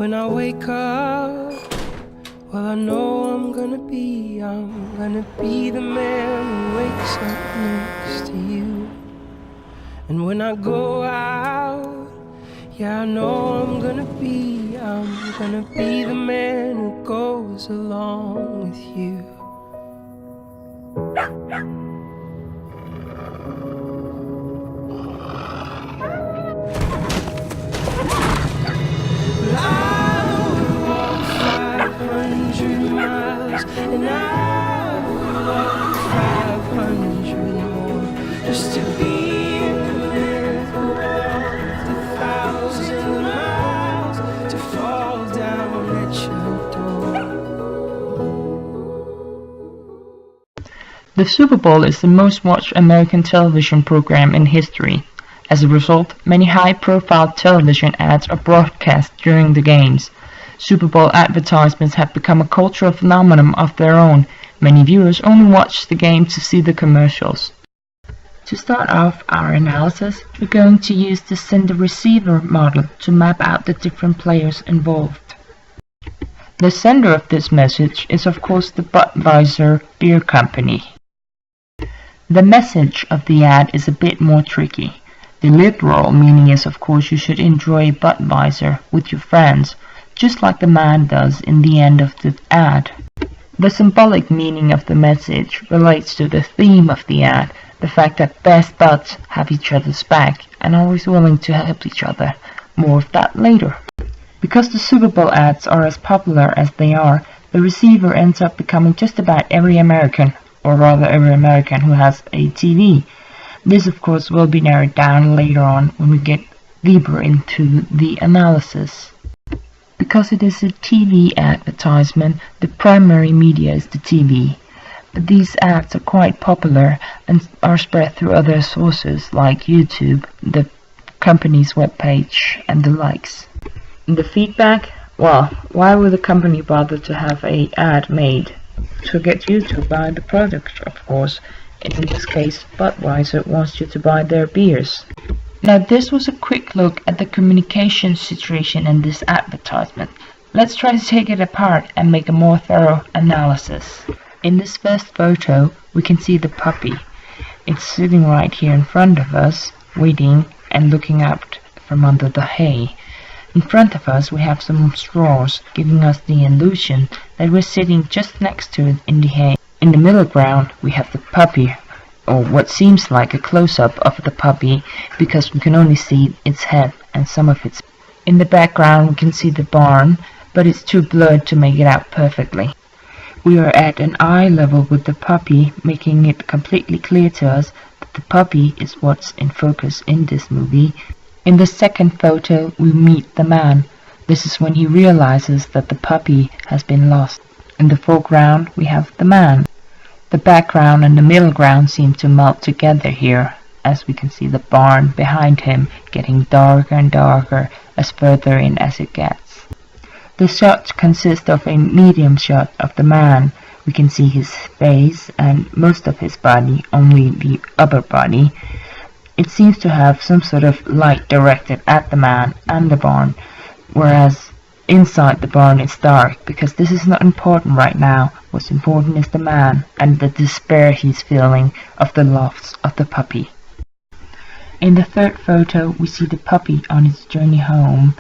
when I wake up, well, I know I'm gonna be the man who wakes up next to you. And when I go out, yeah, I know I'm gonna be the man who goes along with you. And I would walk 500 more just to be in the middle of 1,000 miles, to fall down at your door. The Super Bowl is the most watched American television program in history. As a result, many high-profile television ads are broadcast during the games. Super Bowl advertisements have become a cultural phenomenon of their own. Many viewers only watch the game to see the commercials. To start off our analysis, we're going to use the sender-receiver model to map out the different players involved. The sender of this message is of course the Budweiser beer company. The message of the ad is a bit more tricky. The literal meaning is of course you should enjoy Budweiser with your friends, just like the man does in the end of the ad. The symbolic meaning of the message relates to the theme of the ad, the fact that best buds have each other's back and are always willing to help each other. More of that later. Because the Super Bowl ads are as popular as they are, the receiver ends up becoming just about every American, or rather every American who has a TV. This of course will be narrowed down later on when we get deeper into the analysis. Because it is a TV advertisement, the primary media is the TV. But these ads are quite popular and are spread through other sources like YouTube, the company's webpage, and the likes. The feedback? Well, why would the company bother to have an ad made? To get you to buy the product, of course. In this case, Budweiser wants you to buy their beers. Now this was a quick look at the communication situation in this advertisement. Let's try to take it apart and make a more thorough analysis. In this first photo, we can see the puppy. It's sitting right here in front of us, waiting and looking out from under the hay. In front of us we have some straws, giving us the illusion that we're sitting just next to it in the hay. In the middle ground we have the puppy, or what seems like a close-up of the puppy, because we can only see its head and some of its. In the background we can see the barn, but it's too blurred to make it out perfectly. We are at an eye level with the puppy, making it completely clear to us that the puppy is what's in focus in this movie. In the second photo we meet the man. This is when he realizes that the puppy has been lost. In the foreground we have the man. The background and the middle ground seem to melt together here, as we can see the barn behind him getting darker and darker as further in as it gets. The shot consists of a medium shot of the man. We can see his face and most of his body, only the upper body. It seems to have some sort of light directed at the man and the barn, whereas inside the barn it's dark, because this is not important right now. What's important is the man and the despair he's feeling of the loss of the puppy. In the third photo we see the puppy on its journey home.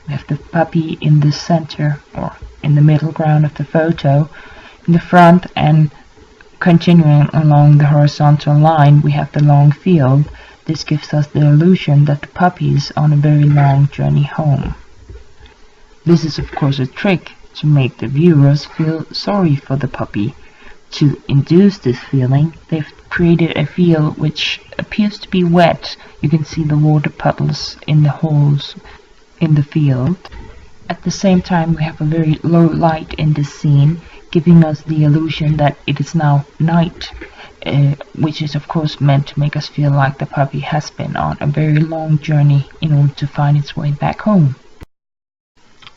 We have the puppy in the center, or in the middle ground of the photo. In the front and continuing along the horizontal line we have the long field. This gives us the illusion that the puppy is on a very long journey home. This is of course a trick to make the viewers feel sorry for the puppy. To induce this feeling, they've created a field which appears to be wet. You can see the water puddles in the holes in the field. At the same time we have a very low light in this scene, giving us the illusion that it is now night, which is of course meant to make us feel like the puppy has been on a very long journey in order to find its way back home.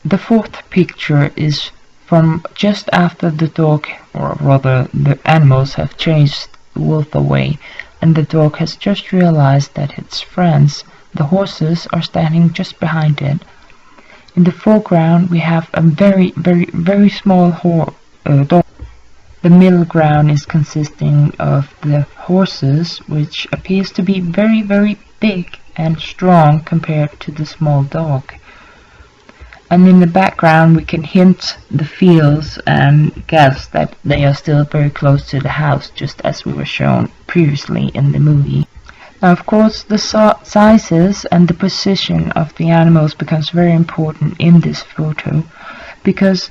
The fourth picture is from just after the dog, or rather the animals, have chased the wolf away, and the dog has just realized that its friends, the horses, are standing just behind it. In the foreground we have a very small dog. The middle ground is consisting of the horses, which appears to be very big and strong compared to the small dog. And in the background we can hint the fields and guess that they are still very close to the house, just as we were shown previously in the movie. Now, of course, the sizes and the position of the animals becomes very important in this photo, because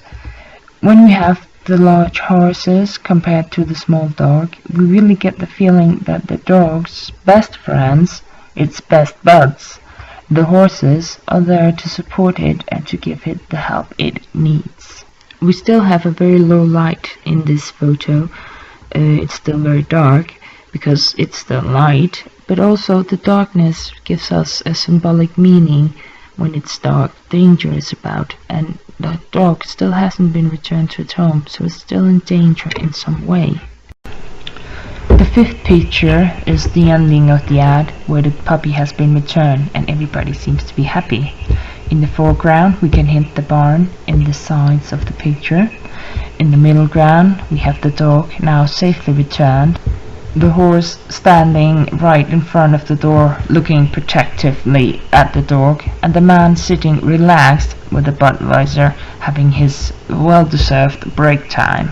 when we have the large horses compared to the small dog, we really get the feeling that the dog's best friends, its best buds, the horses, are there to support it and to give it the help it needs. We still have a very low light in this photo. It's still very dark because it's still light, but also the darkness gives us a symbolic meaning. When it's dark, danger is about, and the dog still hasn't been returned to its home, so it's still in danger in some way. The fifth picture is the ending of the ad, where the puppy has been returned and everybody seems to be happy. In the foreground we can hint the barn in the sides of the picture. In the middle ground we have the dog now safely returned, the horse standing right in front of the door looking protectively at the dog, and the man sitting relaxed with the Budweiser having his well-deserved break time.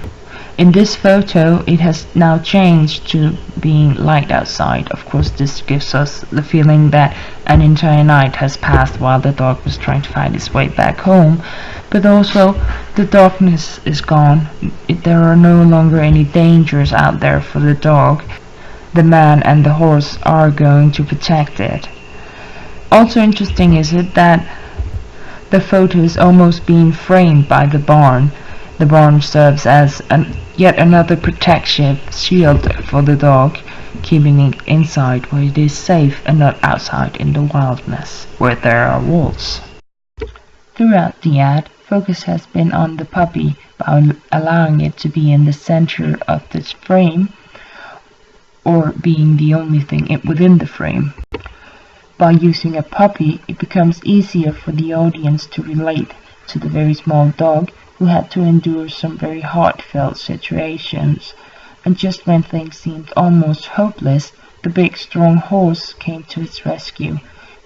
In this photo it has now changed to being light outside. Of course, this gives us the feeling that an entire night has passed while the dog was trying to find his way back home, but also the darkness is gone. There are no longer any dangers out there for the dog. The man and the horse are going to protect it. Also interesting is it that the photo is almost being framed by the barn. The barn serves as yet another protective shield for the dog, keeping it inside where it is safe and not outside in the wildness where there are wolves. Throughout the ad, focus has been on the puppy by allowing it to be in the center of this frame, or being the only thing within the frame. By using a puppy, it becomes easier for the audience to relate to the very small dog who had to endure some very heartfelt situations, and just when things seemed almost hopeless, the big strong horse came to its rescue,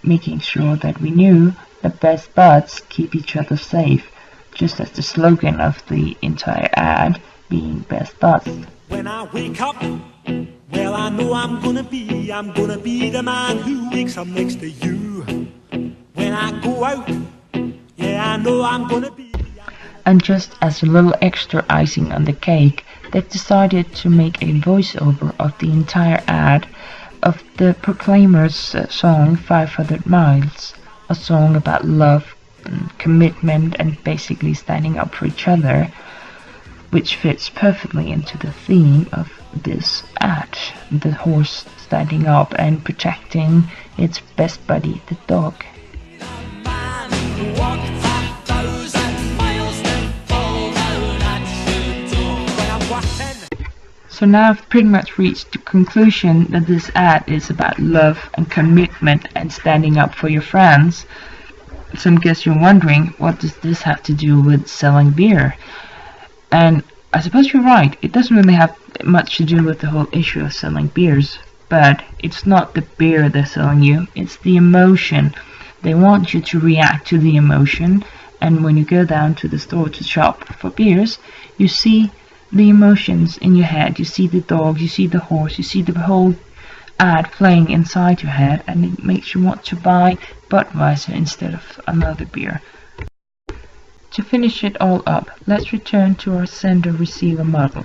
making sure that we knew that best buds keep each other safe, just as the slogan of the entire ad being best buds. When I wake up, well, I know I'm gonna be the man who wakes up next to you. When I go out, yeah, I know I'm gonna be. And just as a little extra icing on the cake, they've decided to make a voiceover of the entire ad of the Proclaimers' song 500 Miles, a song about love and commitment and basically standing up for each other, which fits perfectly into the theme of this ad, the horse standing up and protecting its best buddy, the dog. So now I've pretty much reached the conclusion that this ad is about love and commitment and standing up for your friends. So I guess you're wondering, what does this have to do with selling beer? And I suppose you're right, it doesn't really have much to do with the whole issue of selling beers, but it's not the beer they're selling you, it's the emotion. They want you to react to the emotion, and when you go down to the store to shop for beers, you see the emotions in your head. You see the dog, you see the horse, you see the whole ad playing inside your head, and it makes you want to buy Budweiser instead of another beer. To finish it all up, let's return to our sender-receiver model.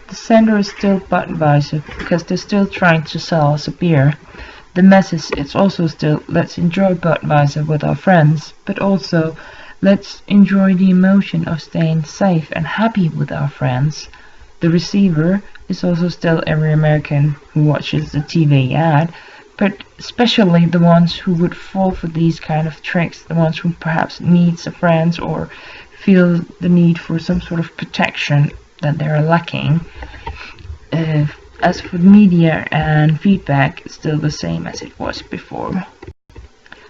The sender is still Budweiser because they're still trying to sell us a beer. The message is also still, let's enjoy Budweiser with our friends, but also let's enjoy the emotion of staying safe and happy with our friends. The receiver is also still every American who watches the TV ad, but especially the ones who would fall for these kind of tricks, the ones who perhaps needs a friend or feel the need for some sort of protection that they're lacking. As for media and feedback, it's still the same as it was before.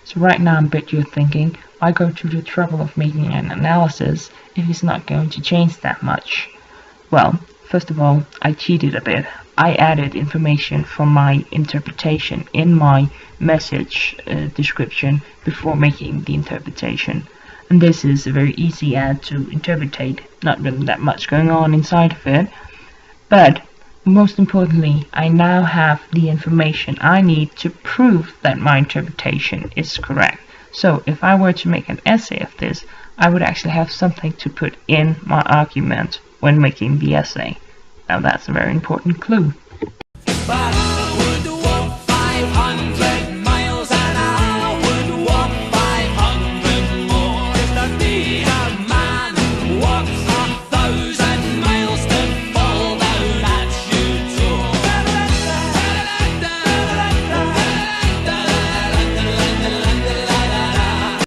So right now I bet you're thinking, I go to the trouble of making an analysis if it's not going to change that much? Well, first of all, I cheated a bit. I added information from my interpretation in my message description before making the interpretation. And this is a very easy ad to interpretate, not really that much going on inside of it. But most importantly, I now have the information I need to prove that my interpretation is correct. So if I were to make an essay of this, I would actually have something to put in my argument when making the essay. Now that's a very important clue. But